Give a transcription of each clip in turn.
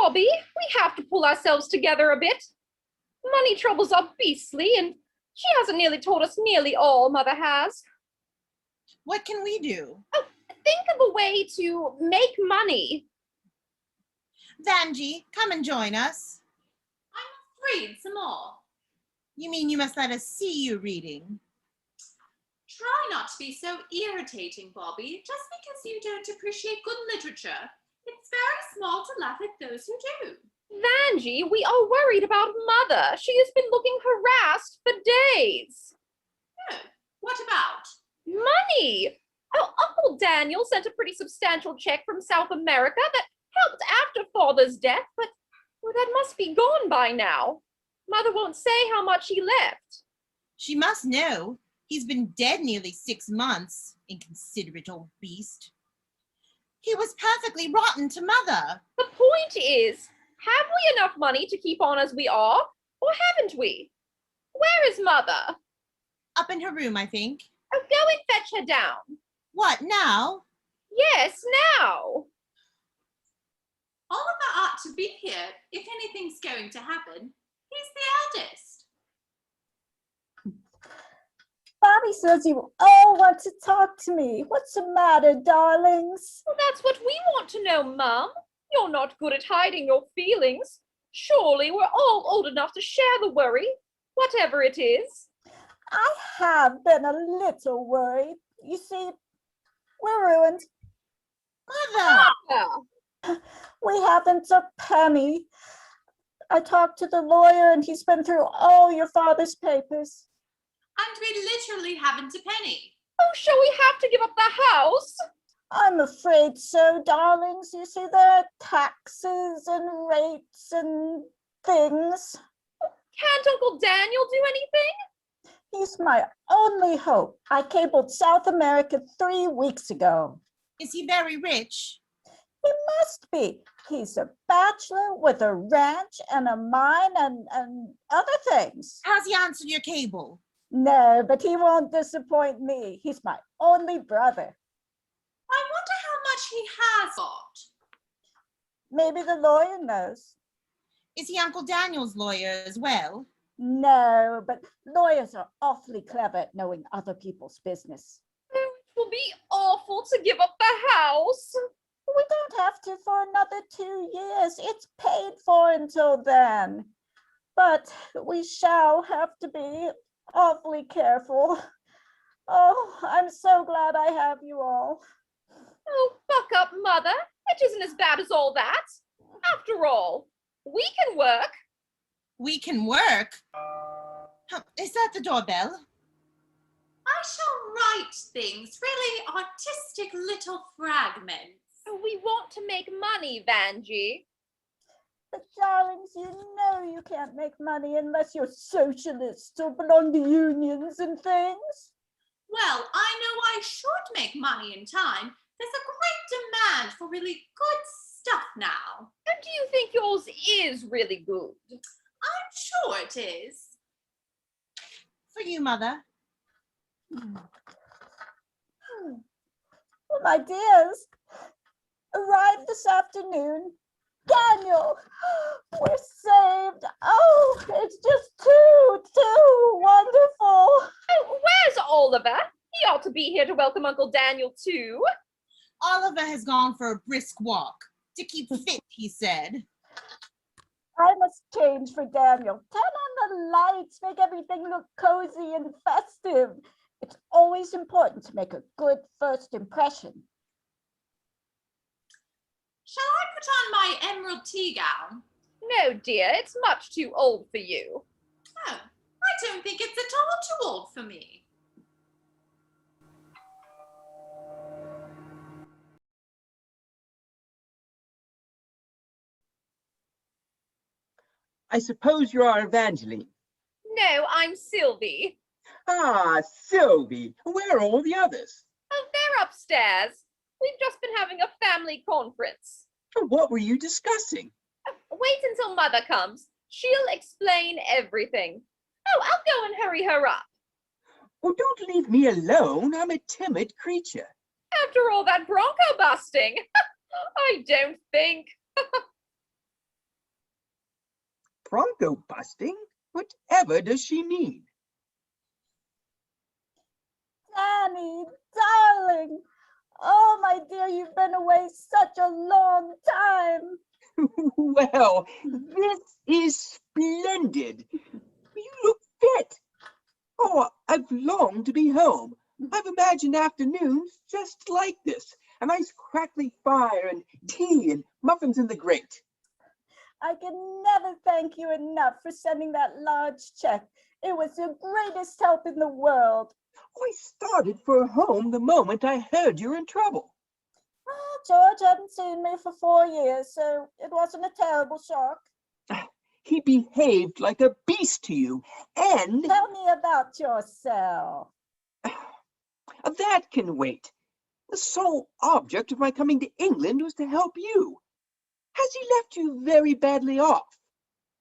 Bobby, we have to pull ourselves together a bit. Money troubles are beastly, and she hasn't nearly told us nearly all Mother has. What can we do? Oh, think of a way to make money. Vanjie, come and join us. I must read some more. You mean you must let us see you reading? Try not to be so irritating, Bobby, just because you don't appreciate good literature. It's very small to laugh at those who do. Vanjie, we are worried about Mother. She has been looking harassed for days. Oh, what about? Money! Oh, Uncle Daniel sent a pretty substantial check from South America that helped after Father's death, but that must be gone by now. Mother won't say how much he left. She must know. He's been dead nearly 6 months. Inconsiderate old beast. He was perfectly rotten to Mother. The point is, have we enough money to keep on as we are, or haven't we? Where is Mother? Up in her room, I think. Oh, go and fetch her down. What, now? Yes, now. Oliver ought to be here if anything's going to happen. He's the eldest. Bobby says you all want to talk to me. What's the matter, darlings? Well, that's what we want to know, Mum. You're not good at hiding your feelings. Surely we're all old enough to share the worry, whatever it is. I have been a little worried. You see, we're ruined. Mother! Ah, We haven't a penny. I talked to the lawyer and he's been through all your father's papers. And we literally haven't a penny. oh, shall we have to give up the house? I'm afraid so, darlings. You see, there are taxes and rates and things. Can't Uncle Daniel do anything? He's my only hope. I cabled South America 3 weeks ago. Is he very rich? He must be. He's a bachelor with a ranch and a mine and other things. How's he answered your cable? No, but he won't disappoint me. He's my only brother. I wonder how much he has got. Maybe the lawyer knows. Is he Uncle Daniel's lawyer as well? No, but lawyers are awfully clever at knowing other people's business. Oh, it will be awful to give up the house. We don't have to for another 2 years. It's paid for until then. But we shall have to be awfully careful. Oh, I'm so glad I have you all. Oh, buck up, Mother. It isn't as bad as all that. After all, we can work. We can work? Is that the doorbell? I shall write things, really artistic little fragments. We want to make money, Vanjie. But darlings, you know you can't make money unless you're socialists or belong to unions and things. Well, I know I should make money in time. There's a great demand for really good stuff now. And do you think yours is really good? I'm sure it is. For you, Mother. Well, my dears, arrived this afternoon. Daniel, we're saved. Oh, it's just too wonderful. Oh, where's Oliver? He ought to be here to welcome Uncle Daniel too. Oliver has gone for a brisk walk. To keep fit, he said. I must change for Daniel. Turn on the lights, make everything look cozy and festive. It's always important to make a good first impression. Shall I put on my emerald tea gown? No, dear, it's much too old for you. Oh, I don't think it's at all too old for me. I suppose you are Evangeline. No, I'm Sylvie. Ah, Sylvie, where are all the others? Oh, they're upstairs. We've just been having a family conference. What were you discussing? Wait until Mother comes. She'll explain everything. Oh, I'll go and hurry her up. Oh, don't leave me alone. I'm a timid creature. After all that bronco busting. I don't think. bronco busting? Whatever does she mean? Danny, darling. Oh, my dear, you've been away such a long time. Well, this is splendid. You look fit. Oh, I've longed to be home. I've imagined afternoons just like this. A nice crackly fire and tea and muffins in the grate. I can never thank you enough for sending that large check. It was the greatest help in the world. I started for home the moment I heard you're in trouble. Oh, George hadn't seen me for 4 years, so it wasn't a terrible shock. He behaved like a beast to you, and Tell me about yourself. that can wait. The sole object of my coming to England was to help you. Has he left you very badly off?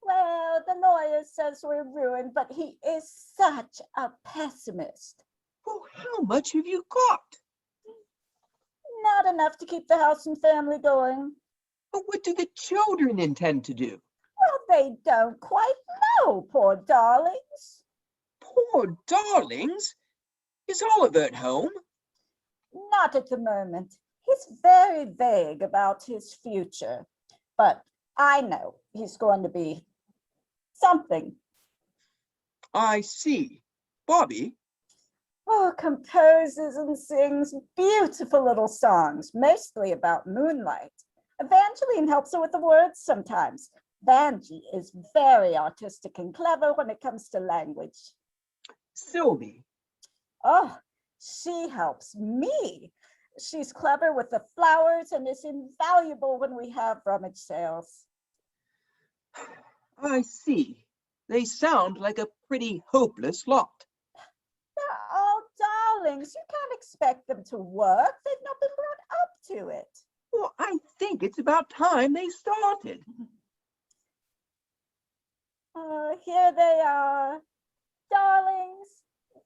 Well, the lawyer says we're ruined, but he is such a pessimist. Oh, how much have you got? Not enough to keep the house and family going. But what do the children intend to do? Well, they don't quite know, poor darlings. Poor darlings. Is Oliver at home? Not at the moment. He's very vague about his future, but I know he's going to be something. I see. Bobby? Oh, composes and sings beautiful little songs, mostly about moonlight. Evangeline helps her with the words sometimes. Vanjie is very artistic and clever when it comes to language. Sylvie? Oh, she helps me. She's clever with the flowers and is invaluable when we have rummage sales. I see. They sound like a pretty hopeless lot. They're all darlings. You can't expect them to work. They've not been brought up to it. Well, I think it's about time they started. Here they are. Darlings,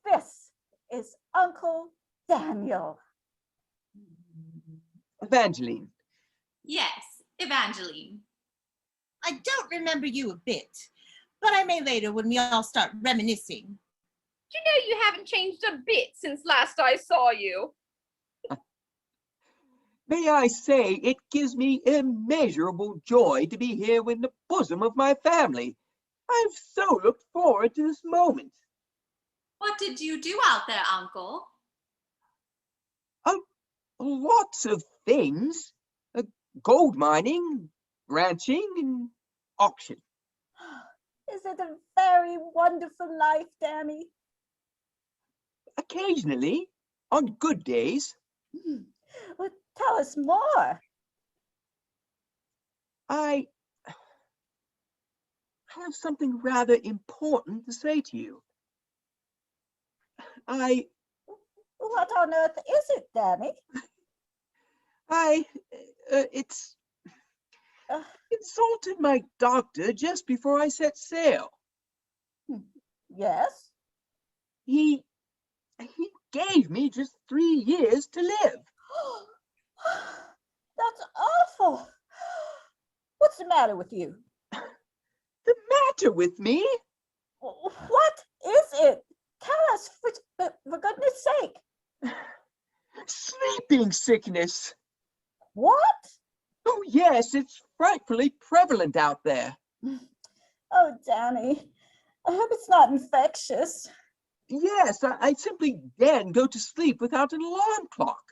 this is Uncle Daniel. Evangeline. Yes, Evangeline. I don't remember you a bit, but I may later when we all start reminiscing. You know you haven't changed a bit since last I saw you. May I say, it gives me immeasurable joy to be here in the bosom of my family. I've so looked forward to this moment. What did you do out there, Uncle? Lots of things. Gold mining, ranching, and auction. Is it a very wonderful life, Danny? Occasionally, on good days. Well, tell us more. I have something rather important to say to you. What on earth is it, Danny? It's consulted my doctor just before I set sail. Yes? He gave me just 3 years to live. That's awful. What's the matter with you? The matter with me? What is it? Tell us, for goodness sake. Sleeping sickness. What? Oh, yes, it's frightfully prevalent out there. Oh, Danny, I hope it's not infectious. Yes, I simply daren't go to sleep without an alarm clock.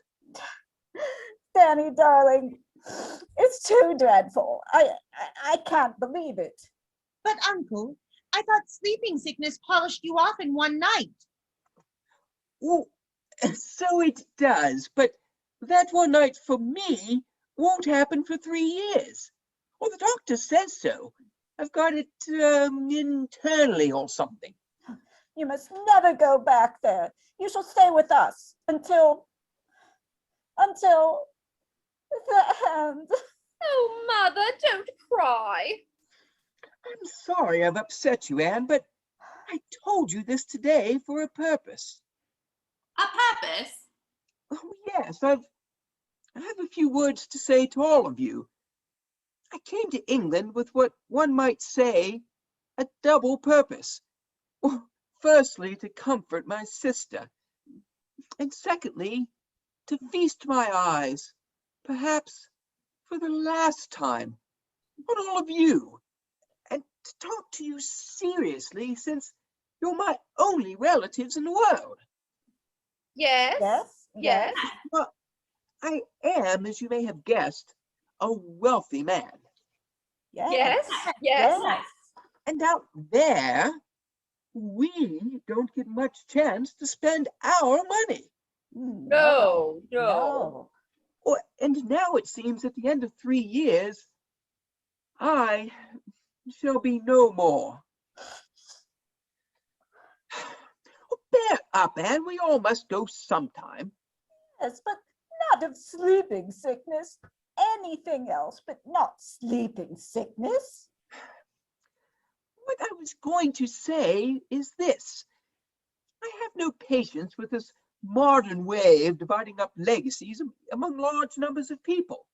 Danny, darling, it's too dreadful. I can't believe it. But Uncle, I thought sleeping sickness polished you off in one night. Oh, so it does, but that one night for me won't happen for 3 years. Well, the doctor says so. I've got it internally or something. You must never go back there. You shall stay with us until the end. Oh, Mother, don't cry. I'm sorry I've upset you, Anne, but I told you this today for a purpose. A purpose? Oh, yes, I have a few words to say to all of you. I came to England with what one might say a double purpose. Well, firstly, to comfort my sister, and secondly, to feast my eyes, perhaps for the last time, on all of you, and to talk to you seriously, since you're my only relatives in the world. Yes. Yes, Yes. yes. Well, I am, as you may have guessed, a wealthy man. Yes. Yes. Yes. And out there, we don't get much chance to spend our money. No. No. And now it seems at the end of 3 years, I shall be no more. Bear up, Anne. We all must go sometime. Yes, but not of sleeping sickness. Anything else, but not sleeping sickness. What I was going to say is this. I have no patience with this modern way of dividing up legacies among large numbers of people.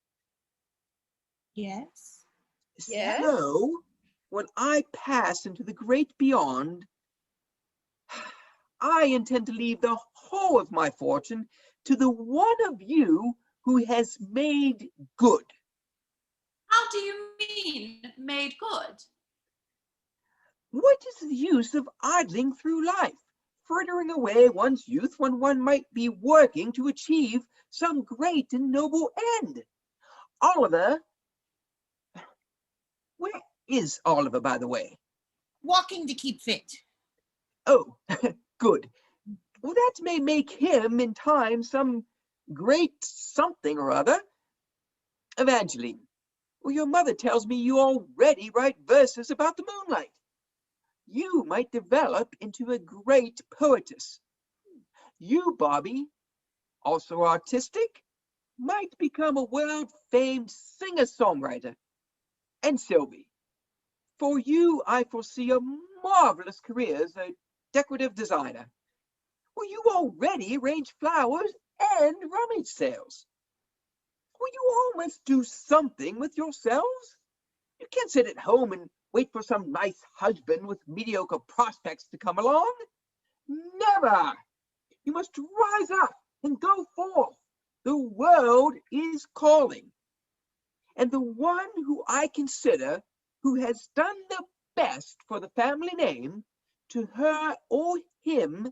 Yes. Yes. So, when I pass into the great beyond, I intend to leave the whole of my fortune to the one of you who has made good. How do you mean, made good? What is the use of idling through life, frittering away one's youth when one might be working to achieve some great and noble end? Oliver, where is Oliver, by the way? Walking to keep fit. Oh, good. Well, that may make him in time some great something or other. Evangeline, well, your mother tells me you already write verses about the moonlight. You might develop into a great poetess. You, Bobby, also artistic, might become a world-famed singer-songwriter. And Sylvie, for you, I foresee a marvelous career as a decorative designer. Well, you already arrange flowers and rummage sales. Well, you all must do something with yourselves. You can't sit at home and wait for some nice husband with mediocre prospects to come along. Never! You must rise up and go forth. The world is calling. And the one who I consider who has done the best for the family name, to her or him,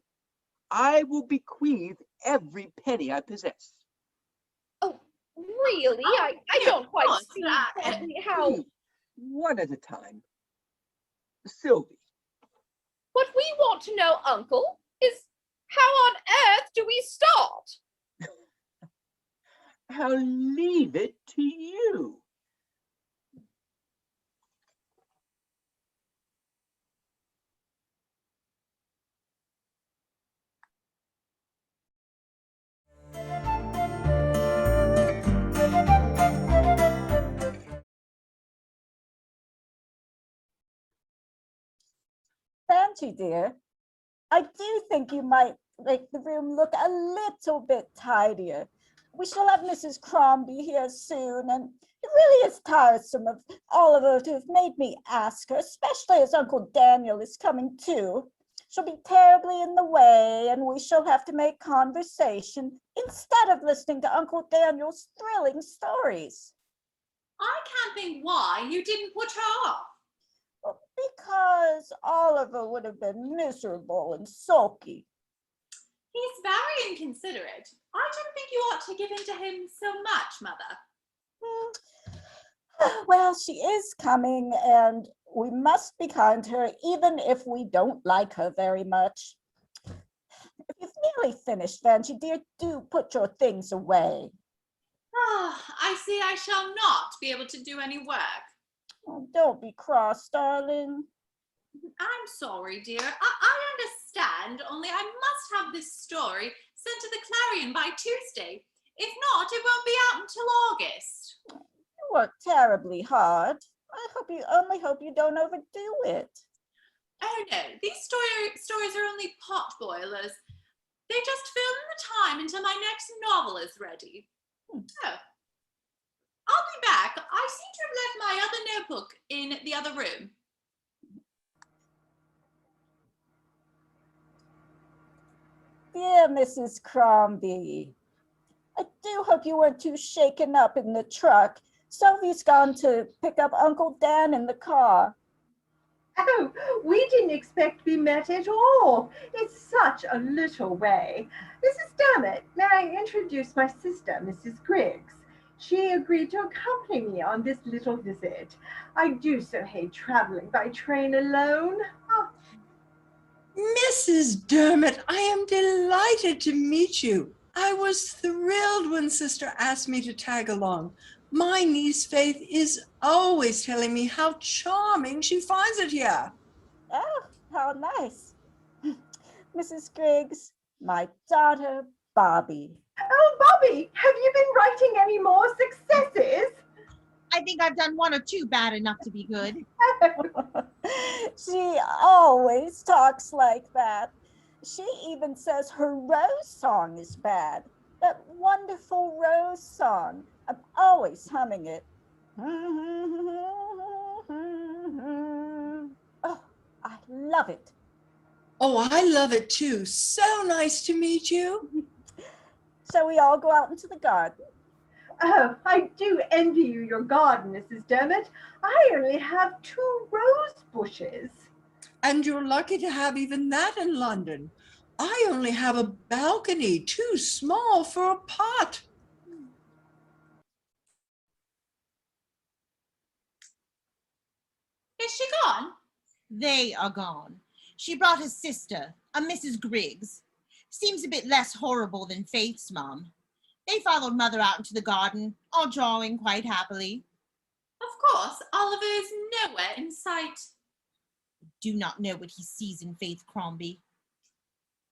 I will bequeath every penny I possess. Oh, really? Oh, I dear don't quite God, see that- exactly how. Please, one at a time. Sylvie, What we want to know, Uncle, is how on earth do we start? I'll leave it to you. Fancy, dear, I do think you might make the room look a little bit tidier. We shall have Mrs. Crombie here soon, and it really is tiresome of Oliver to have made me ask her, especially as Uncle Daniel is coming too. She'll be terribly in the way, and we shall have to make conversation instead of listening to Uncle Daniel's thrilling stories. I can't think why you didn't put her off. Well, because Oliver would have been miserable and sulky. He's very inconsiderate. I don't think you ought to give in to him so much, Mother. Well, she is coming, and we must be kind to her, even if we don't like her very much. If you've nearly finished, Vanjie, dear, do put your things away. I see I shall not be able to do any work. Oh, don't be cross, darling. I'm sorry, dear. I understand, only I must have this story sent to the Clarion by Tuesday. If not, it won't be out until August. You work terribly hard. I only hope you don't overdo it. Oh no, these stories are only pot boilers. They just fill in the time until my next novel is ready. Oh, I'll be back. I seem to have left my other notebook in the other room. Dear Mrs. Crombie, I do hope you weren't too shaken up in the truck. Sophie's gone to pick up Uncle Dan in the car. Oh, we didn't expect to be met at all. It's such a little way. Mrs. Dermot, may I introduce my sister, Mrs. Griggs? She agreed to accompany me on this little visit. I do so hate traveling by train alone. Oh, Mrs. Dermot, I am delighted to meet you. I was thrilled when Sister asked me to tag along. My niece Faith is always telling me how charming she finds it here. Oh, how nice. Mrs. Griggs, my daughter, Bobby. oh, Bobby, have you been writing any more successes? I think I've done one or two bad enough to be good. She always talks like that. She even says her rose song is bad. That wonderful rose song. I'm always humming it. Oh, I love it. Oh, I love it too. So nice to meet you. Shall we all go out into the garden? Oh, I do envy you your garden, Mrs. Dermot. I only have 2 rose bushes. And you're lucky to have even that in London. I only have a balcony too small for a pot. Is she gone? They are gone. She brought his sister, a Mrs. Griggs. Seems a bit less horrible than Faith's mom. They followed Mother out into the garden, all drawing quite happily. Of course, Oliver is nowhere in sight. Do not know what he sees in Faith Crombie.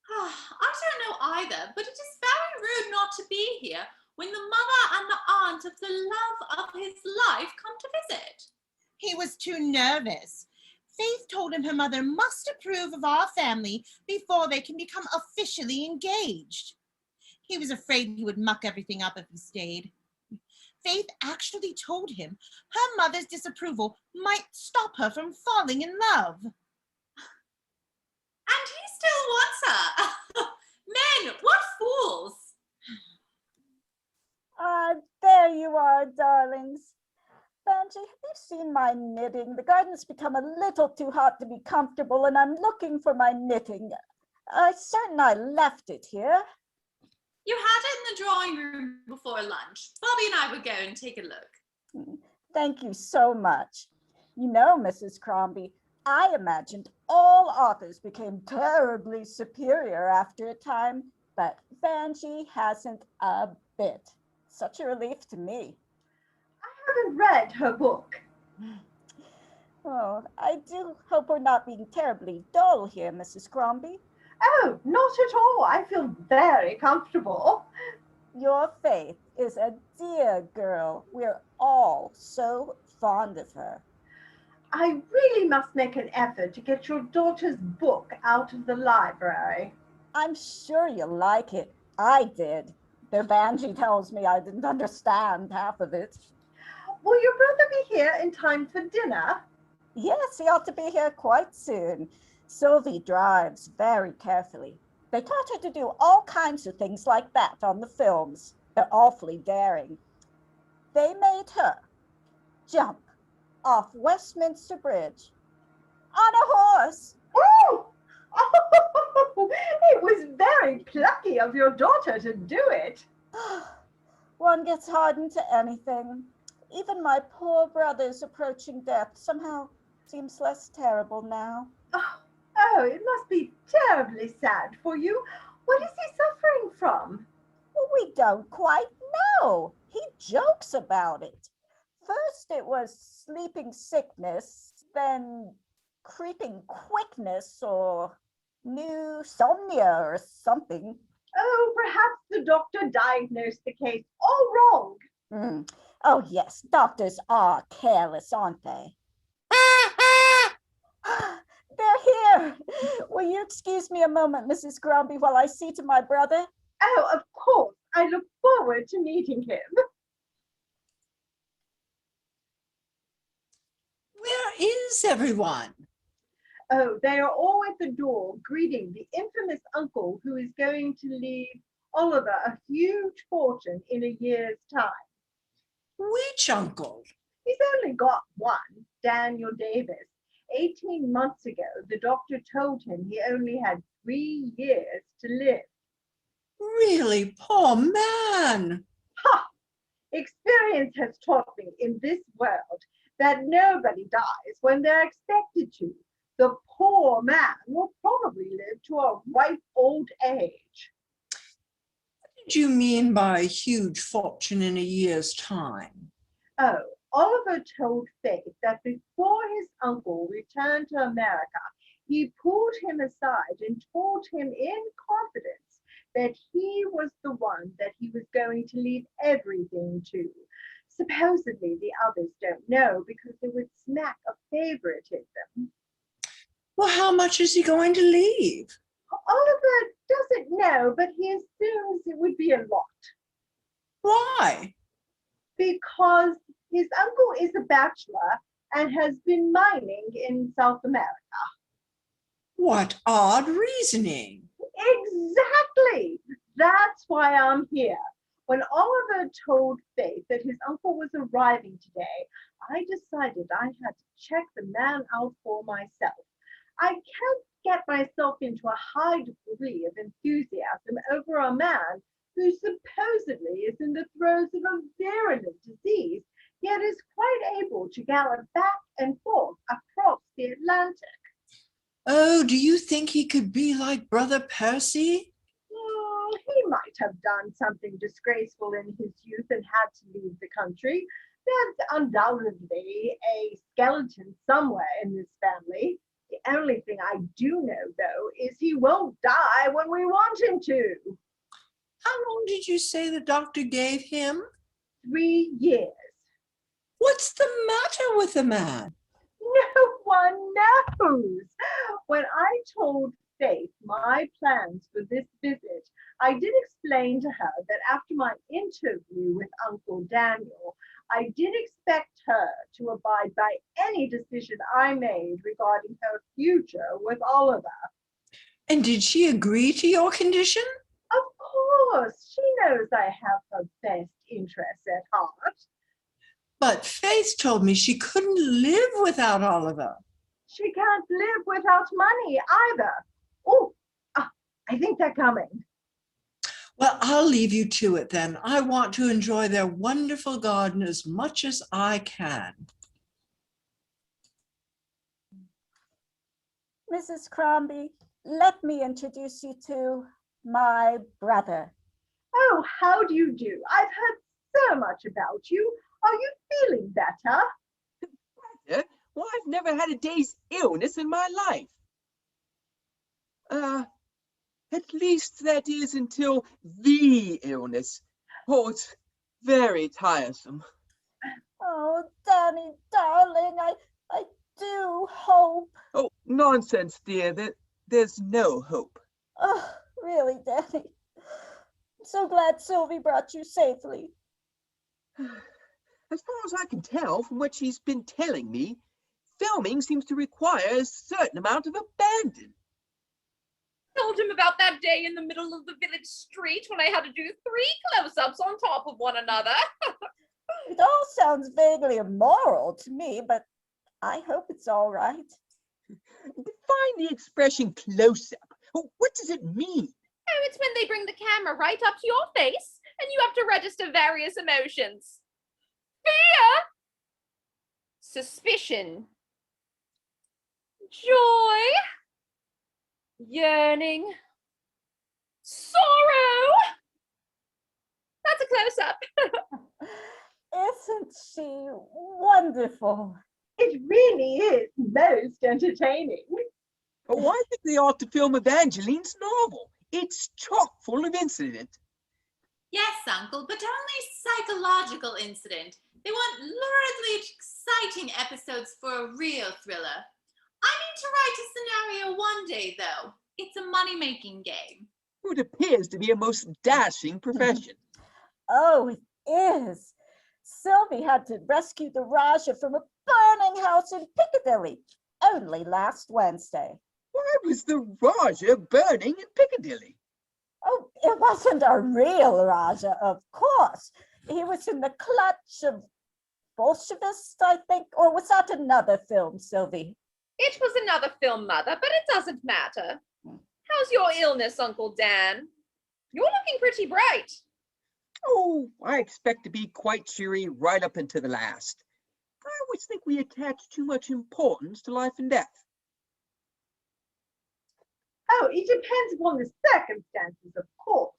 I don't know either, but it is very rude not to be here when the mother and the aunt of the love of his life come to visit. He was too nervous. Faith told him her mother must approve of our family before they can become officially engaged. He was afraid he would muck everything up if he stayed. Faith actually told him her mother's disapproval might stop her from falling in love. And he still wants her. Men, what fools! There you are, darlings. Benji, have you seen my knitting? The garden's become a little too hot to be comfortable, and I'm looking for my knitting. I'm certain I left it here. You had it in the drawing room before lunch. Bobby and I would go and take a look. Thank you so much. You know, Mrs. Crombie, I imagined all authors became terribly superior after a time, but Vanjie hasn't a bit. Such a relief to me. I haven't read her book. Oh, I do hope we're not being terribly dull here, Mrs. Crombie. Oh, not at all. I feel very comfortable. Your Faith is a dear girl. We're all so fond of her. I really must make an effort to get your daughter's book out of the library. I'm sure you'll like it. I did. Though Vanjie tells me I didn't understand half of it. Will your brother be here in time for dinner? Yes, he ought to be here quite soon. Sylvie drives very carefully. They taught her to do all kinds of things like that on the films. They're awfully daring. They made her jump off Westminster Bridge on a horse. Oh! Oh, it was very plucky of your daughter to do it. One gets hardened to anything. Even my poor brother's approaching death somehow seems less terrible now. Oh, it must be terribly sad for you. What is he suffering from? Well, we don't quite know. He jokes about it. First it was sleeping sickness, then creeping quickness or pneusomnia or something. Oh, perhaps the doctor diagnosed the case all wrong. Oh, yes, doctors are careless, aren't they? They're here. Will you excuse me a moment, Mrs. Crombie, while I see to my brother? Oh, of course. I look forward to meeting him. Where is everyone? Oh, they are all at the door greeting the infamous uncle who is going to leave Oliver a huge fortune in a year's time. Which uncle? He's only got one, Daniel Davis. 18 months ago, the doctor told him he only had 3 years to live. Really, poor man. Ha! Experience has taught me in this world that nobody dies when they're expected to. The poor man will probably live to a ripe old age. What did you mean by huge fortune in a year's time? Oh, Oliver told Faith that before his uncle returned to America, he pulled him aside and told him in confidence that he was the one that he was going to leave everything to. Supposedly, the others don't know because they would smack a favoritism. Well, how much is he going to leave? Oliver doesn't know, but he assumes it would be a lot Why? because his uncle is a bachelor and has been mining in South America. What odd reasoning. Exactly. That's why I'm here. When Oliver told Faith that his uncle was arriving today, I decided I had to check the man out for myself. I can't get myself into a high degree of enthusiasm over a man who supposedly is in the throes of a virulent disease, yet is quite able to gallop back and forth across the Atlantic. Oh, do you think he could be like Brother Percy? He might have done something disgraceful in his youth and had to leave the country. There's undoubtedly a skeleton somewhere in this family. The only thing I do know, though, is he won't die when we want him to. How long did you say the doctor gave him? 3 years. What's the matter with the man? No one knows. When I told Faith my plans for this visit, I did explain to her that after my interview with Uncle Daniel, I did expect her to abide by any decision I made regarding her future with Oliver. And did she agree to your condition? Of course, she knows I have her best interests at heart. But Faith told me she couldn't live without Oliver. She can't live without money either. Oh, I think they're coming. Well, I'll leave you to it then. I want to enjoy their wonderful garden as much as I can. Mrs. Crombie, let me introduce you to my brother. Oh, how do you do? I've heard so much about you. Are you feeling better? Yeah? Well, I've never had a day's illness in my life. At least that is until the illness. Oh, it's very tiresome. Oh, Danny, darling, I do hope. Oh, nonsense, dear. There's no hope. Oh, really, Danny. I'm so glad Sylvie brought you safely. As far as I can tell from what she's been telling me, filming seems to require a certain amount of abandon. Told him about that day in the middle of the village street when I had to do 3 close-ups on top of one another. It all sounds vaguely immoral to me, but I hope it's all right. Define the expression close-up. What does it mean? Oh, it's when they bring the camera right up to your face and you have to register various emotions. Fear, suspicion, joy, yearning, sorrow. That's a close-up. Isn't she wonderful? It really is most entertaining. Oh, I think they ought to film Evangeline's novel. It's chock full of incident. Yes, Uncle, but only psychological incident. They want luridly exciting episodes for a real thriller. I need to write a scenario one day, though. It's a money-making game. It appears to be a most dashing profession. Oh, it is. Sylvie had to rescue the Raja from a burning house in Piccadilly. only last Wednesday. Why was the Raja burning in Piccadilly? Oh, it wasn't a real Raja, of course. He was in the clutch of Bolshevists, I think, or was that another film, Sylvie? It was another film, Mother, but it doesn't matter. How's your illness, Uncle Dan? You're looking pretty bright. Oh, I expect to be quite cheery right up until the last. I always think we attach too much importance to life and death. Oh, it depends upon the circumstances, of course.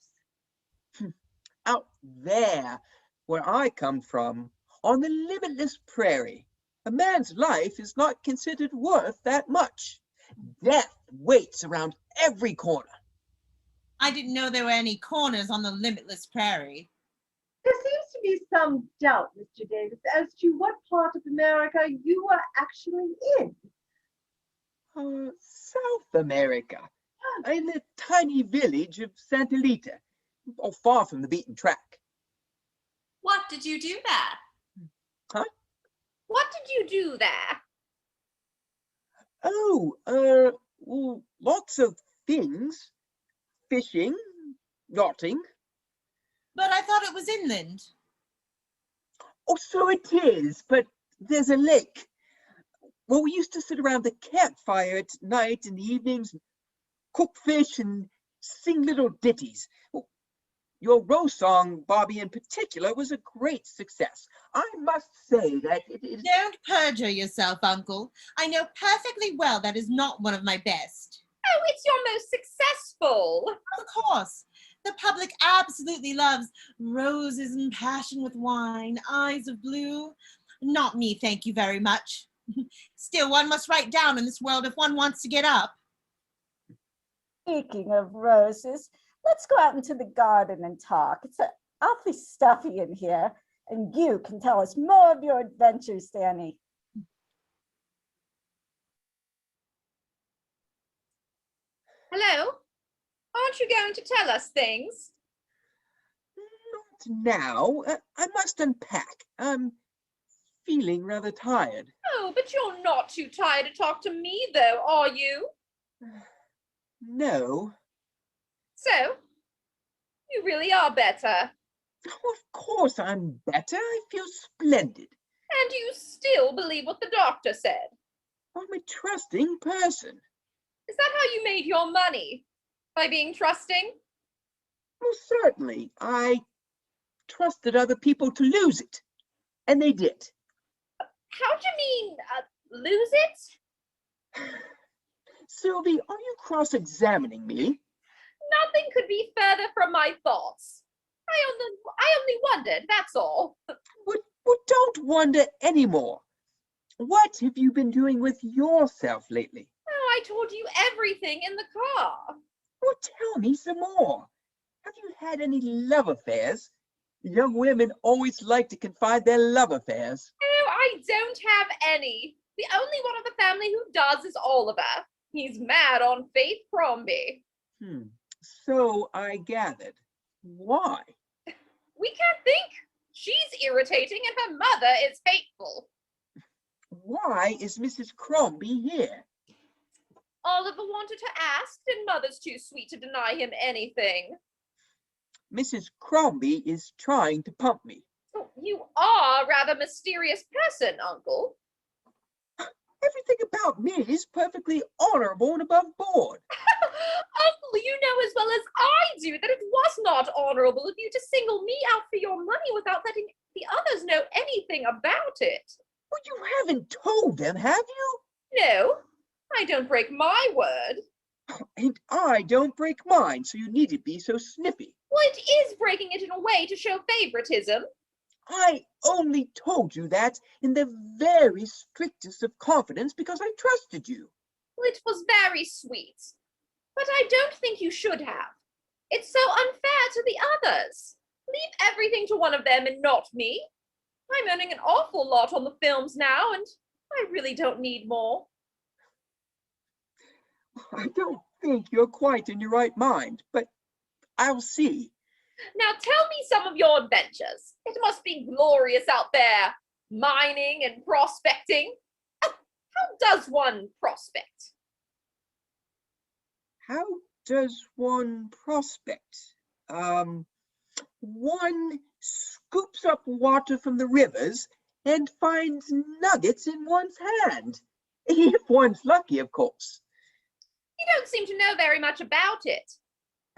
Out there, where I come from, on the limitless prairie, a man's life is not considered worth that much. Death waits around every corner. I didn't know there were any corners on the limitless prairie. There seems to be some doubt, Mr. Davis, as to what part of America you are actually in. South America, in the tiny village of Santa Lita, far from the beaten track. What did you do there? What did you do there? Oh, lots of things. Fishing, yachting. But I thought it was inland. Oh, so it is, but there's a lake. Well, we used to sit around the campfire at night in the evenings, cook fish and sing little ditties. Well, your rose song, Bobby, in particular, was a great success. I must say that it is... Don't perjure yourself, Uncle. I know perfectly well that is not one of my best. Oh, it's your most successful. Of course. The public absolutely loves roses and passion with wine, eyes of blue. Not me, thank you very much. Still, one must write down in this world if one wants to get up. Speaking of roses, let's go out into the garden and talk. It's awfully stuffy in here, and you can tell us more of your adventures, Danny. Hello? Aren't you going to tell us things? Not now. I must unpack. I'm feeling rather tired. Oh, but you're not too tired to talk to me, though, are you? No. So, you really are better. Oh, of course I'm better. I feel splendid. And you still believe what the doctor said. I'm a trusting person. Is that how you made your money? By being trusting? Well, certainly. I trusted other people to lose it. And they did. How do you mean, lose it? Sylvie, are you cross-examining me? Nothing could be further from my thoughts. I only wondered, that's all. Well, don't wonder anymore. What have you been doing with yourself lately? Oh, I told you everything in the car. Well, tell me some more. Have you had any love affairs? Young women always like to confide their love affairs. Oh, I don't have any. The only one of the family who does is Oliver. He's mad on Faith Crombie. So I gathered. Why? We can't think. She's irritating and her mother is hateful. Why is Mrs. Crombie here? Oliver wanted to ask, and Mother's too sweet to deny him anything. Mrs. Crombie is trying to pump me. Oh, you are a rather mysterious person, Uncle. Everything about me is perfectly honorable and above board. Uncle, you know as well as I do that it was not honorable of you to single me out for your money without letting the others know anything about it. Well, you haven't told them, have you? No, I don't break my word. And I don't break mine, so you needn't be so snippy. Well, it is breaking it in a way to show favoritism. I only told you that in the very strictest of confidence because I trusted you. Well, it was very sweet. But I don't think you should have. It's so unfair to the others. Leave everything to one of them and not me. I'm earning an awful lot on the films now, and I really don't need more. I don't think you're quite in your right mind, but I'll see. Now tell me some of your adventures. It must be glorious out there, mining and prospecting. Oh, how does one prospect? How does one prospect? One scoops up water from the rivers and finds nuggets in one's hand. If one's lucky, of course. You don't seem to know very much about it.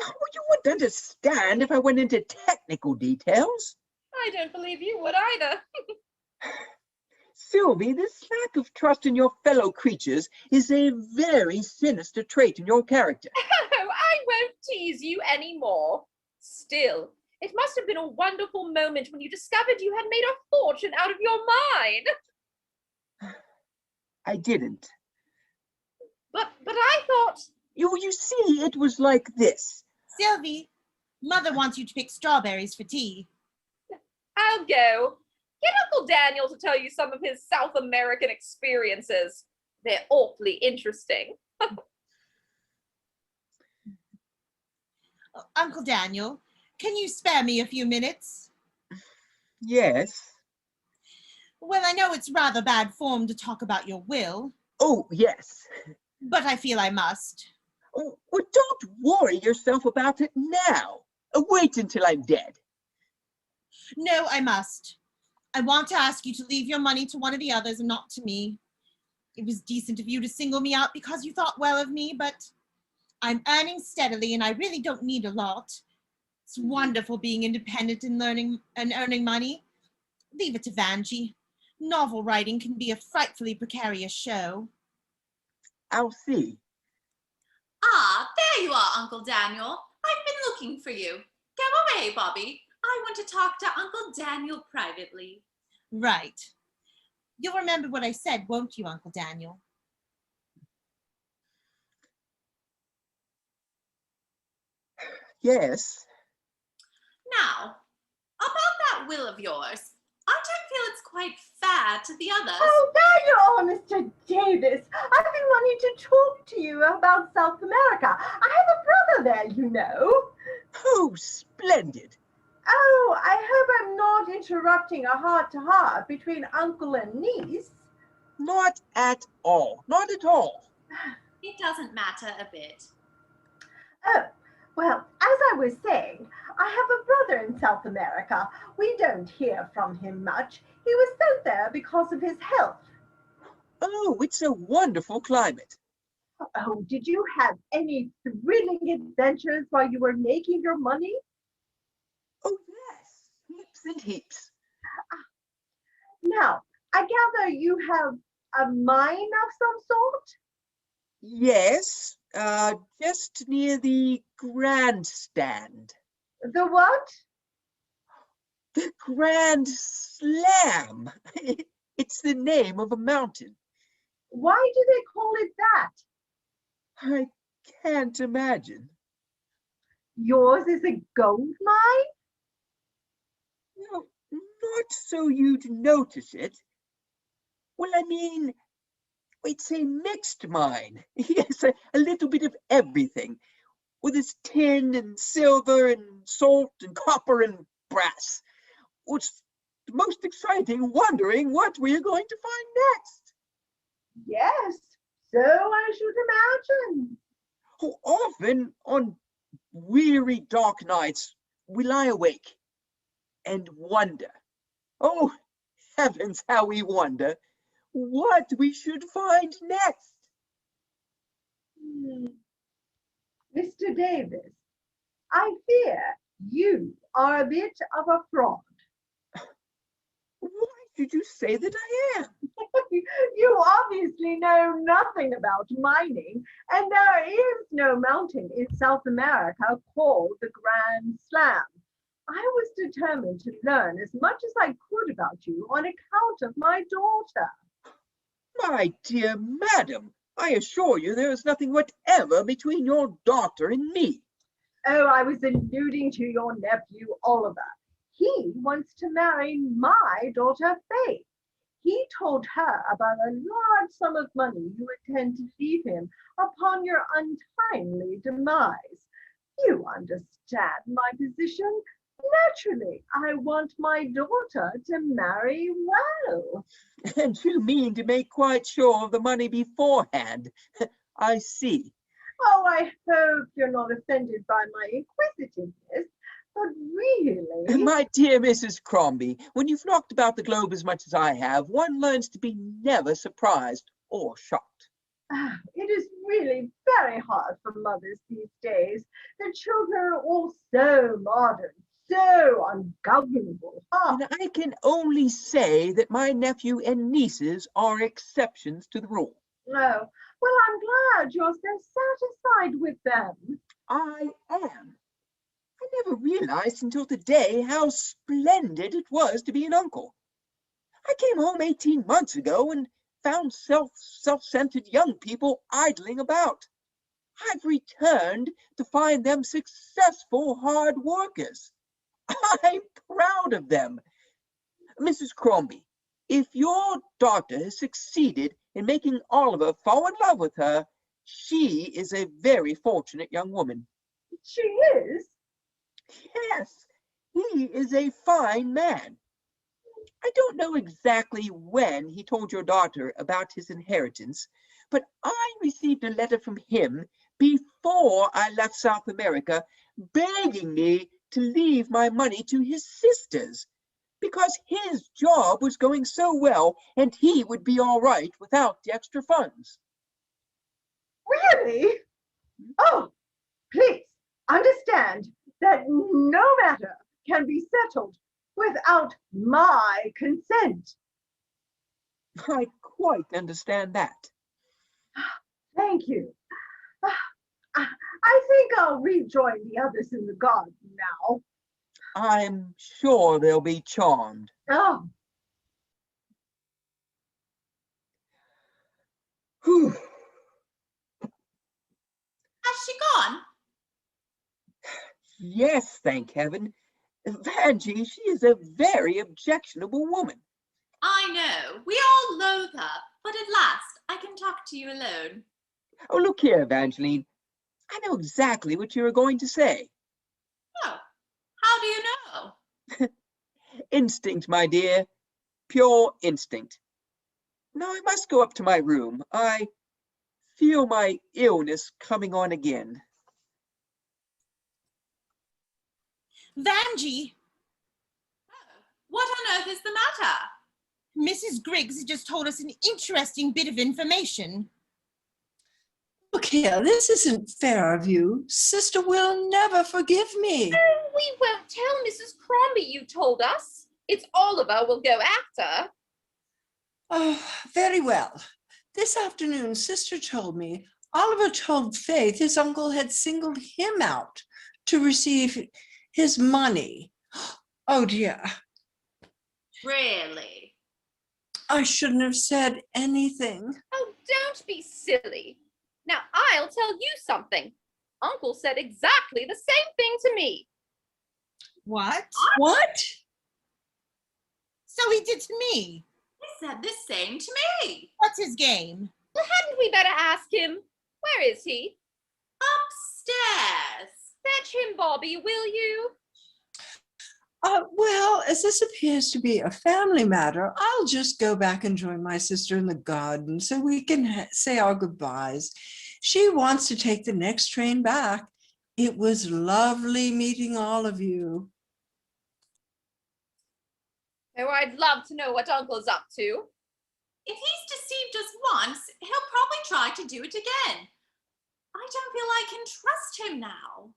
Oh, you wouldn't understand if I went into technical details. I don't believe you would either. Sylvie, this lack of trust in your fellow creatures is a very sinister trait in your character. Oh, I won't tease you anymore. Still, it must have been a wonderful moment when you discovered you had made a fortune out of your mine. I didn't. But I thought... You see, it was like this. Sylvie, Mother wants you to pick strawberries for tea. I'll go. Get Uncle Daniel to tell you some of his South American experiences. They're awfully interesting. Uncle Daniel, can you spare me a few minutes? Yes. Well, I know it's rather bad form to talk about your will, Oh, yes. but I feel I must. Oh, well, don't worry yourself about it now. Wait until I'm dead. No, I must. I want to ask you to leave your money to one of the others and not to me. It was decent of you to single me out because you thought well of me, but I'm earning steadily and I really don't need a lot. It's wonderful being independent and earning money. Leave it to Vanjie. Novel writing can be a frightfully precarious show. I'll see. Ah, there you are, Uncle Daniel. I've been looking for you. Go away, Bobby. I want to talk to Uncle Daniel privately. Right. You'll remember what I said, won't you, Uncle Daniel? Yes. Now, about that will of yours, I don't feel it's quite fair to the others. Oh, there you are, Mr. Davis. I've been wanting to talk to you about South America. I have a brother there, you know. Oh, splendid. Oh, I hope I'm not interrupting a heart-to-heart between uncle and niece. Not at all. Not at all. It doesn't matter a bit. Oh, well, as I was saying, I have a brother in South America. We don't hear from him much. He was sent there because of his health. Oh, it's a wonderful climate. Oh, did you have any thrilling adventures while you were making your money? Oh, yes. Heaps and heaps. Now, I gather you have a mine of some sort? Yes, just near the grandstand. The what? The Grand Slam. It's the name of a mountain. Why do they call it that? I can't imagine. Yours is a gold mine? No, not so you'd notice it. Well, I mean, it's a mixed mine. Yes, a little bit of everything. With its tin and silver and salt and copper and brass. What's the most exciting, wondering what we're going to find next. Yes, so I should imagine. Oh, often on weary dark nights, we lie awake and wonder. Oh, heavens, how we wonder what we should find next. Mr. Davis, I fear you are a bit of a fraud. Why did you say that I am? You obviously know nothing about mining, and there is no mountain in South America called the Grand Slam. I was determined to learn as much as I could about you on account of my daughter. My dear madam, I assure you there is nothing whatever between your daughter and me. Oh, I was alluding to your nephew, Oliver. He wants to marry my daughter, Faith. He told her about a large sum of money you intend to leave him upon your untimely demise. You understand my position. Naturally, I want my daughter to marry well. And you mean to make quite sure of the money beforehand. I see. Oh, I hope you're not offended by my inquisitiveness, but really, My dear Mrs. Crombie, when you've knocked about the globe as much as I have, one learns to be never surprised or shocked. it is really very hard for mothers these days. The children are all so modern, so ungovernable. And I can only say that my nephew and nieces are exceptions to the rule. Oh, well, I'm glad you're so satisfied with them. I am. I never realized until today how splendid it was to be an uncle. I came home 18 months ago and found self-centered young people idling about. I've returned to find them successful hard workers. I'm proud of them. Mrs. Crombie, if your daughter has succeeded in making Oliver fall in love with her, she is a very fortunate young woman. She is. Yes, he is a fine man. I don't know exactly when he told your daughter about his inheritance, but I received a letter from him before I left South America begging me to leave my money to his sisters because his job was going so well and he would be all right without the extra funds. Really? Oh, please understand that no matter can be settled without my consent. I quite understand that. Thank you. I think I'll rejoin the others in the garden now. I'm sure they'll be charmed. Oh, Whew. Has she gone? Yes, thank heaven. Vanjie, she is a very objectionable woman. I know. We all loathe her, but at last I can talk to you alone. Oh, look here, Evangeline. I know exactly what you are going to say. Oh, how do you know? Instinct, my dear. Pure instinct. Now I must go up to my room. I feel my illness coming on again. Vanjie, What on earth is the matter? Mrs. Griggs has just told us an interesting bit of information. Look here, this isn't fair of you. Sister will never forgive me. We won't tell Mrs. Crombie you told us. It's Oliver we'll go after. Oh, very well. This afternoon, Sister told me Oliver told Faith his uncle had singled him out to receive his money. Oh dear, Really? I shouldn't have said anything. Oh, don't be silly. Now, I'll tell you something. Uncle said exactly the same thing to me. What? What? So he did to me. He said the same to me. What's his game? Well, hadn't we better ask him? Where is he? Upstairs. Fetch him, Bobby, will you? Well, as this appears to be a family matter, I'll just go back and join my sister in the garden so we can say our goodbyes. She wants to take the next train back. It was lovely meeting all of you. Oh, I'd love to know what Uncle's up to. If he's deceived us once, he'll probably try to do it again. I don't feel I can trust him now.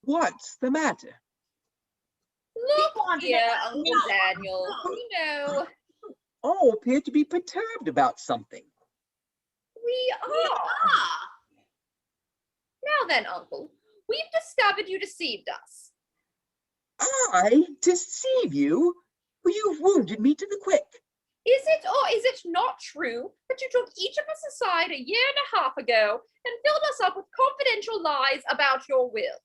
What's the matter? Look here, Uncle No. Daniel. You know, All appear to be perturbed about something. we are. Ah, Now then, Uncle, we've discovered you deceived us. I deceive you? Well, you've wounded me to the quick. Is it or is it not true that you took each of us aside a year and a half ago and filled us up with confidential lies about your will?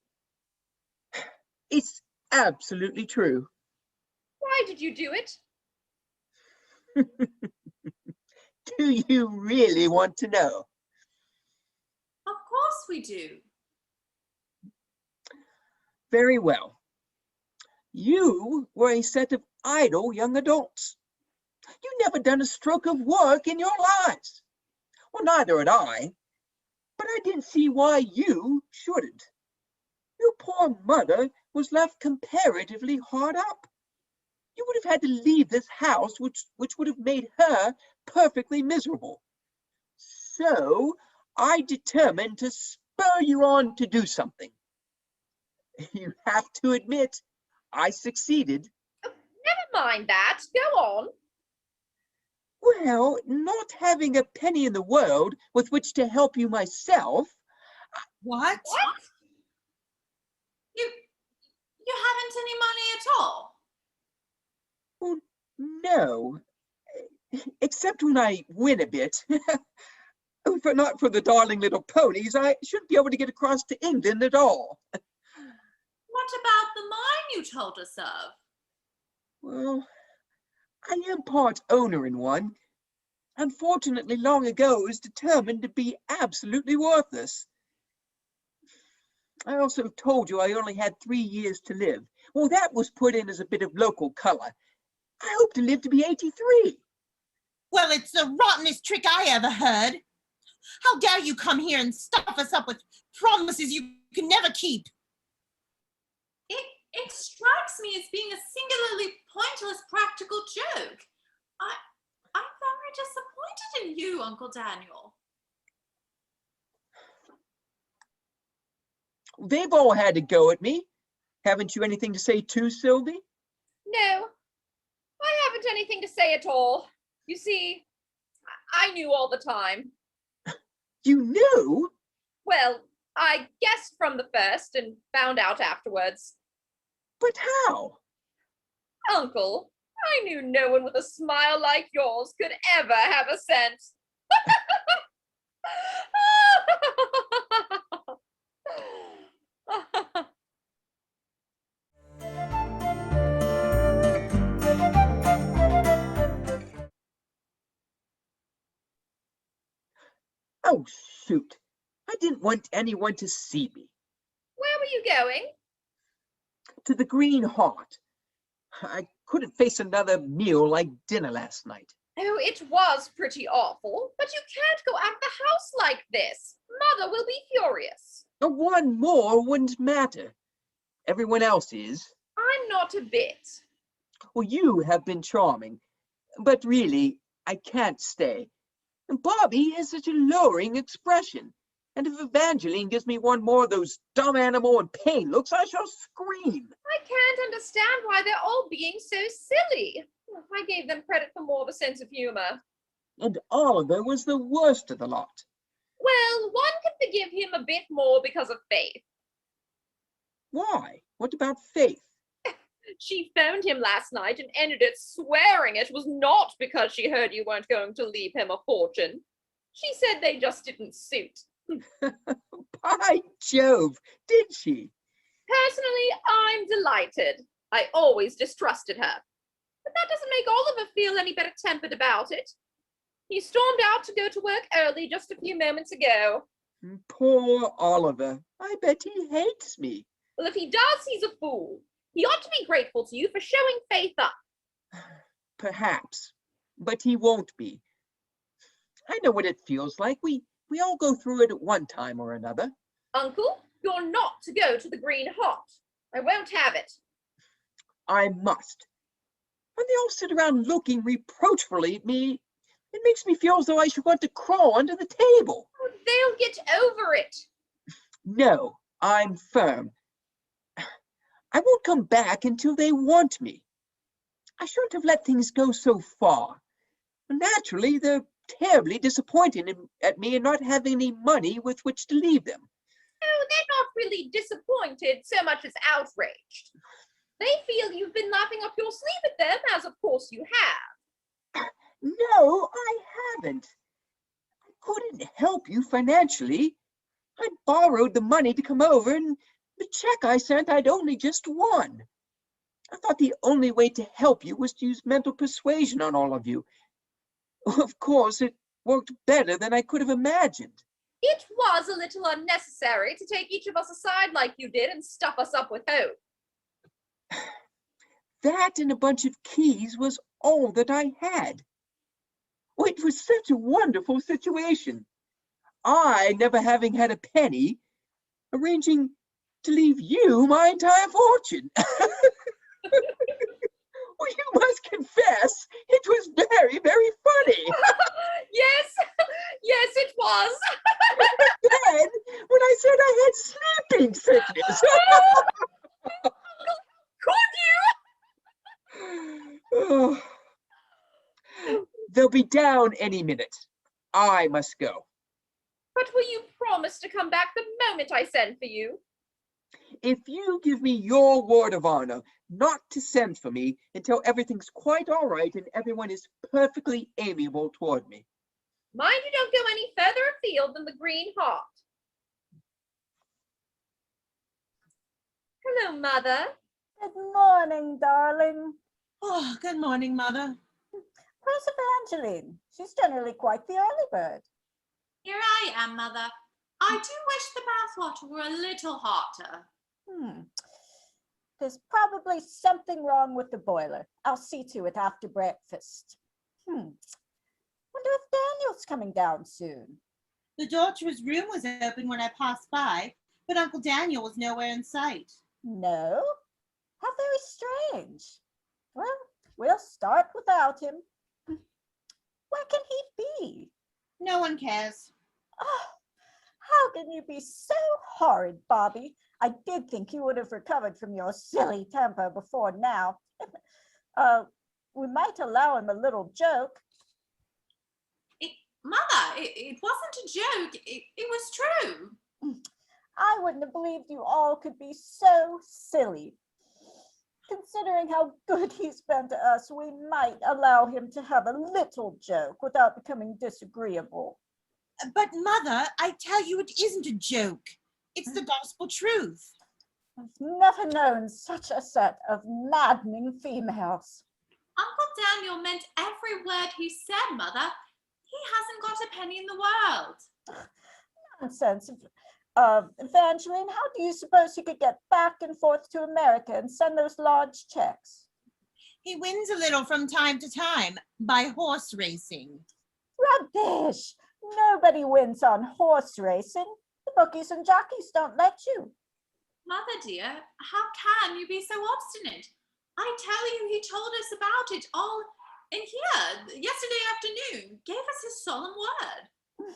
It's absolutely true. Why did you do it? Do you really want to know? of course we do. Very well. You were a set of idle young adults. You never done a stroke of work in your lives. Well, neither had I, but I didn't see why you shouldn't. Your poor mother was left comparatively hard up. You would have had to leave this house, which would have made her perfectly miserable. So I determined to spur you on to do something. You have to admit, I succeeded. Never mind that. Go on. Well, not having a penny in the world with which to help you myself. What? What? You haven't any money at all? Well, no, except when I win a bit. If not for the darling little ponies, I shouldn't be able to get across to England at all. What about the mine you told us of? Well, I am part owner in one. Unfortunately, long ago, it was determined to be absolutely worthless. I also told you I only had 3 years to live. Well, that was put in as a bit of local color. I hope to live to be 83. Well, it's the rottenest trick I ever heard. How dare you come here and stuff us up with promises you can never keep? It strikes me as being a singularly pointless practical joke. I'm very disappointed in you, Uncle Daniel. They've all had a go at me. Haven't you anything to say too, Sylvie? No, I haven't anything to say at all. You see, I knew all the time. You knew? Well, I guessed from the first and found out afterwards. But how? Uncle, I knew no one with a smile like yours could ever have a cent. Oh, shoot. I didn't want anyone to see me. Where were you going? To the Green Heart. I couldn't face another meal like dinner last night. Oh, it was pretty awful, but you can't go out of the house like this. Mother will be furious. One more wouldn't matter. Everyone else is. I'm not a bit. Well, you have been charming, but really, I can't stay. And Bobby has such a lowering expression. And if Evangeline gives me one more of those dumb animal and pain looks, I shall scream. I can't understand why they're all being so silly. I gave them credit for more of a sense of humor. And Oliver was the worst of the lot. Well, one can forgive him a bit more because of Faith. Why? What about Faith? She phoned him last night and ended it swearing it was not because she heard you weren't going to leave him a fortune. She said they just didn't suit. By Jove, did she? Personally, I'm delighted. I always distrusted her. But that doesn't make Oliver feel any better tempered about it. He stormed out to go to work early just a few moments ago. Poor Oliver. I bet he hates me. Well, if he does, he's a fool. He ought to be grateful to you for showing Faith up. Perhaps, but he won't be. I know what it feels like. We all go through it at one time or another. Uncle, you're not to go to the Green Heart. I won't have it. I must. When they all sit around looking reproachfully at me, it makes me feel as though I should want to crawl under the table. Oh, they'll get over it. No, I'm firm. I won't come back until they want me. I shouldn't have let things go so far. Naturally, they're terribly disappointed at me and not having any money with which to leave them. Oh, they're not really disappointed so much as outraged. They feel you've been laughing up your sleeve at them, as of course you have. No, I haven't. I couldn't help you financially. I borrowed the money to come over, and the check I sent I'd only just won. I thought the only way to help you was to use mental persuasion on all of you. Of course, it worked better than I could have imagined. It was a little unnecessary to take each of us aside like you did and stuff us up with hope. That and a bunch of keys was all that I had. Oh, it was such a wonderful situation. I, never having had a penny, arranging to leave you my entire fortune. Well, you must confess, it was very, very funny. Yes, yes, it was. Then, when I said I had sleeping sickness. Could Oh, they'll be down any minute. I must go. But will you promise to come back the moment I send for you? If you give me your word of honor not to send for me until everything's quite all right and everyone is perfectly amiable toward me. Mind you don't go any further afield than the Green Heart. Hello, Mother. Good morning, darling. Oh, good morning, Mother. Where's Evangeline? She's generally quite the early bird. Here I am, Mother. I do wish the bathwater were a little hotter. There's probably something wrong with the boiler. I'll see to it after breakfast. Wonder if Daniel's coming down soon. The door to his room was open when I passed by, but Uncle Daniel was nowhere in sight. No? How very strange. Well, we'll start without him. Where can he be? No one cares. Oh, how can you be so horrid, Bobby? I did think you would have recovered from your silly temper before now. We might allow him a little joke. Mother, it wasn't a joke. It was true. I wouldn't have believed you all could be so silly. Considering how good he's been to us, we might allow him to have a little joke without becoming disagreeable. But Mother, I tell you, it isn't a joke. It's the gospel truth. I've never known such a set of maddening females. Uncle Daniel meant every word he said, Mother. He hasn't got a penny in the world. Nonsense. Evangeline, how do you suppose he could get back and forth to America and send those large checks? He wins a little from time to time by horse racing. Rubbish! Nobody wins on horse racing. The bookies and jockeys don't let you. Mother dear, how can you be so obstinate? I tell you, he told us about it all in here yesterday afternoon. Gave us his solemn word.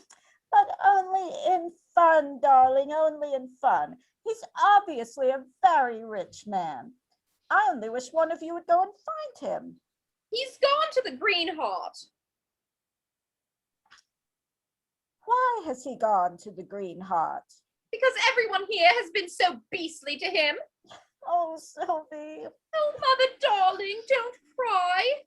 But only in fun, darling, only in fun. He's obviously a very rich man. I only wish one of you would go and find him. He's gone to the Green Heart. Why has he gone to the Green Heart? Because everyone here has been so beastly to him. Oh, Sylvie. Oh, Mother darling, don't cry.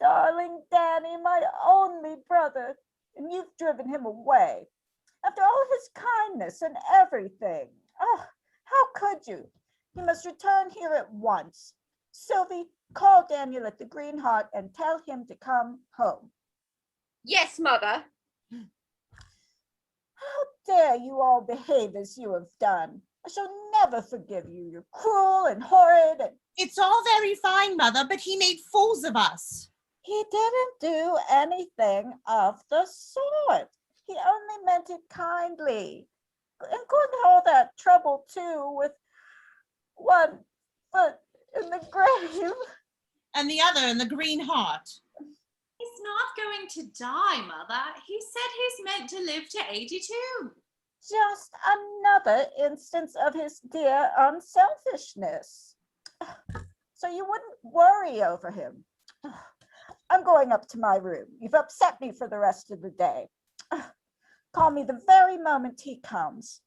Darling Danny, my only brother, and you've driven him away. After all his kindness and everything. Oh, how could you? He must return here at once. Sylvie, call Daniel at the Green Heart and tell him to come home. Yes, Mother. How dare you all behave as you have done? I shall never forgive you. You're cruel and horrid. And It's all very fine, Mother, but he made fools of us. he didn't do anything of the sort. He only meant it kindly. Including all that trouble, too, with one foot in the grave. And the other in the Green Heart. He's not going to die, Mother. He said he's meant to live to 82. Just another instance of his dear unselfishness. So you wouldn't worry over him. I'm going up to my room. You've upset me for the rest of the day. Call me the very moment he comes.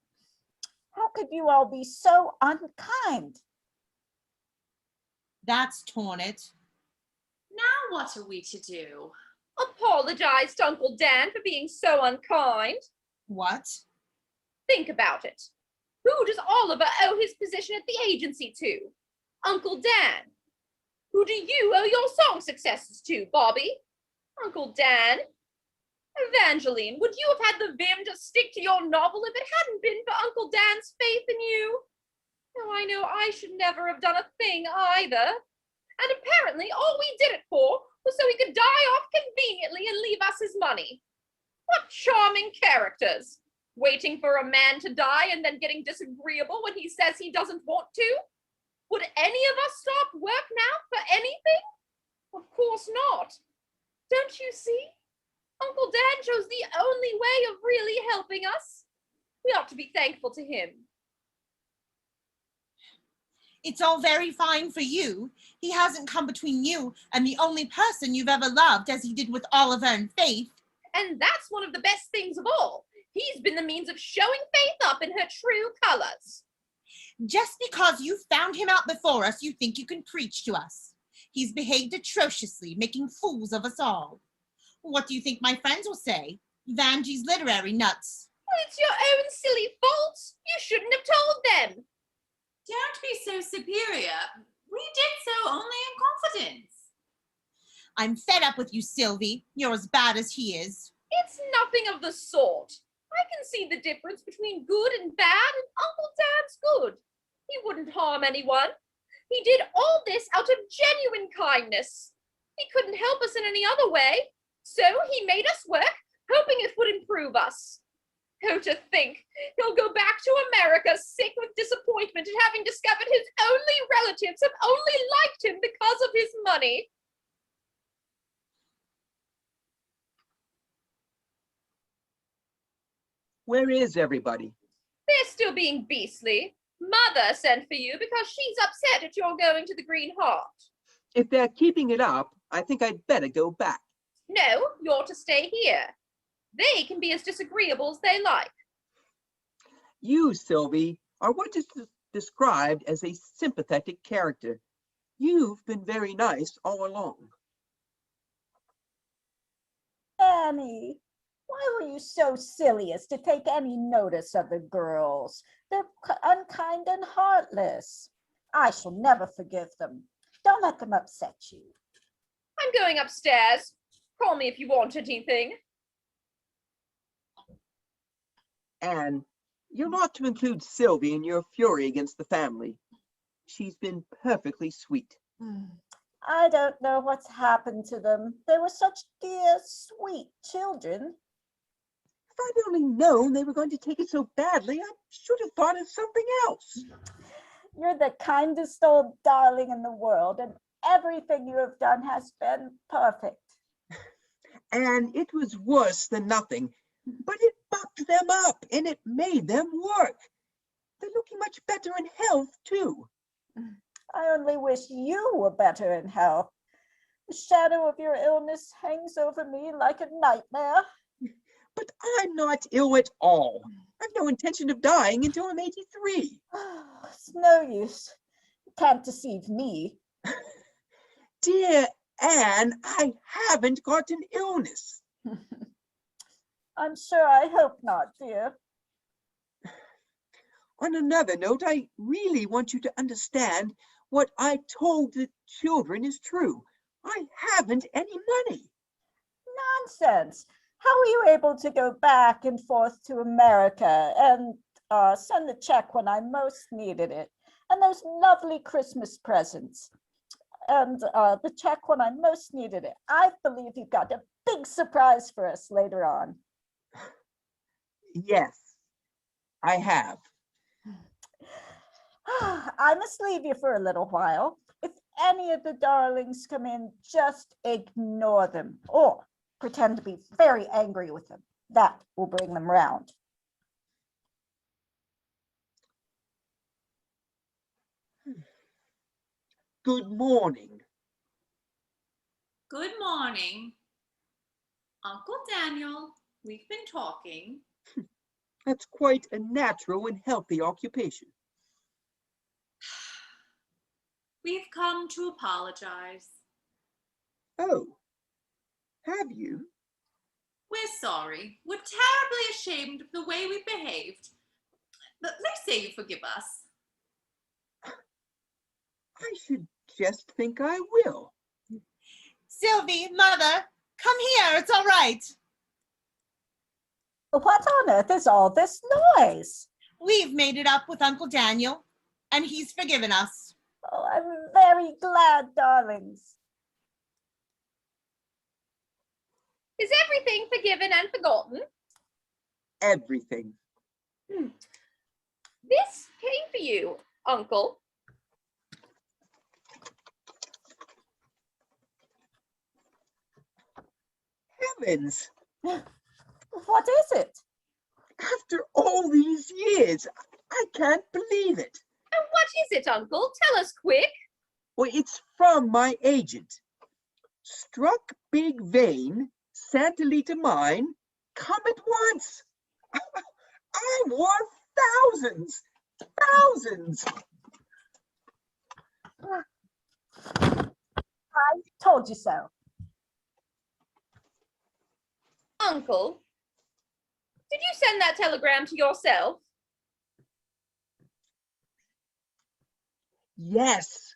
How could you all be so unkind? That's torn it. Now what are we to do? Apologize to Uncle Dan for being so unkind. What? Think about it. Who does Oliver owe his position at the agency to? Uncle Dan. Who do you owe your song successes to, Bobby? Uncle Dan. Evangeline, would you have had the vim to stick to your novel if it hadn't been for Uncle Dan's faith in you? Now I know I should never have done a thing either. And apparently all we did it for was so he could die off conveniently and leave us his money. What charming characters! Waiting for a man to die and then getting disagreeable when he says he doesn't want to? Would any of us stop work now for anything? Of course not. Don't you see? Uncle Dan chose the only way of really helping us. We ought to be thankful to him. It's all very fine for you. He hasn't come between you and the only person you've ever loved as he did with Oliver and Faith. And that's one of the best things of all. He's been the means of showing Faith up in her true colors. Just because you found him out before us, you think you can preach to us. He's behaved atrociously, making fools of us all. What do you think my friends will say? Vanjie's literary nuts. Well, it's your own silly fault. You shouldn't have told them. Don't be so superior. We did so only in confidence. I'm fed up with you, Sylvie. You're as bad as he is. It's nothing of the sort. I can see the difference between good and bad, and Uncle Dan's good. He wouldn't harm anyone. He did all this out of genuine kindness. He couldn't help us in any other way, so he made us work, hoping it would improve us. Oh, to think he'll go back to America sick with disappointment at having discovered his only relatives have only liked him because of his money. Where is everybody? They're still being beastly. Mother sent for you because she's upset at your going to the Green Heart. If they're keeping it up, I think I'd better go back. No, you're to stay here. They can be as disagreeable as they like. You, Sylvie, are what is described as a sympathetic character. You've been very nice all along. Annie, why were you so silly as to take any notice of the girls? They're unkind and heartless. I shall never forgive them. Don't let them upset you. I'm going upstairs. Call me if you want anything. Anne, you're not to include Sylvie in your fury against the family. She's been perfectly sweet. I don't know what's happened to them. They were such dear, sweet children. If I'd only known they were going to take it so badly, I should have thought of something else. You're the kindest old darling in the world, and everything you have done has been perfect. And it was worse than nothing, but it bucked them up and it made them work. They're looking much better in health, too. I only wish you were better in health. The shadow of your illness hangs over me like a nightmare. But I'm not ill at all. I've no intention of dying until I'm 83. It's no use. You can't deceive me. Dear Anne, I haven't got an illness. I'm sure I hope not, dear. On another note, I really want you to understand what I told the children is true. I haven't any money. Nonsense. How were you able to go back and forth to America and send the check when I most needed it? And those lovely Christmas presents. And the check when I most needed it. I believe you've got a big surprise for us later on. Yes, I have. I must leave you for a little while. If any of the darlings come in, just ignore them or pretend to be very angry with them. That will bring them round. Good morning. Good morning. Uncle Daniel, we've been talking. That's quite a natural and healthy occupation. We've come to apologize. Oh, have you? We're sorry. We're terribly ashamed of the way we behaved. But let's say you forgive us. I should just think I will. Sylvie, Mother, come here. It's all right. What on earth is all this noise? We've made it up with Uncle Daniel, and he's forgiven us. Oh, I'm very glad, darlings. Is everything forgiven and forgotten? Everything. This came for you, Uncle. Heavens! What is it? After all these years, I can't believe it. And what is it, Uncle? Tell us quick. Well, it's from my agent. Struck big vein, Santalita mine, come at once. I want thousands, thousands. I told you so. Uncle, did you send that telegram to yourself? Yes,